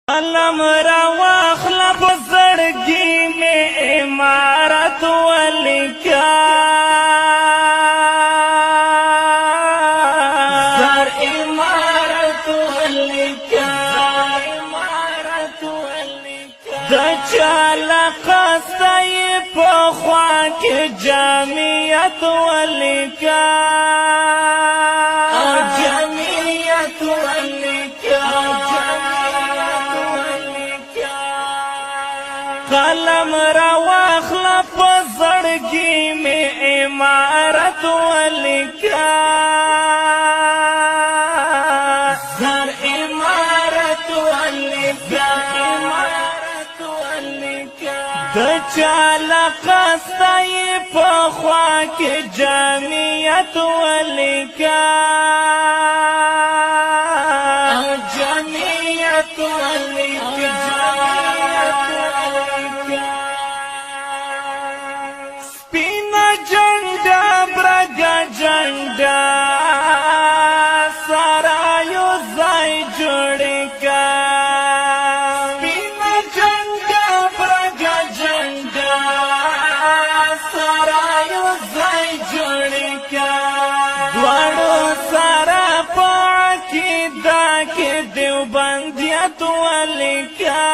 قلم را واخلا په زړګي مې عمارت ولیکا زر عمارت ولیکا د چاله قصدی په خوا کې جمعیت ولیکا جمعیت ولیکا قلم را واخلا په زړګي مې عمارت ولیکا زر عمارت ولیکا د چاله قصدی په خوا کې جمعیت ولیکا جمعیت ولیکا سپینا جنډا برګا جنډا سارا یو ځای جوړ کا سپینا جنډا برګا جنډا سارا یو ځای جوړ کا دوړو سارا پاکی دا کې دیوبندیت ولیکا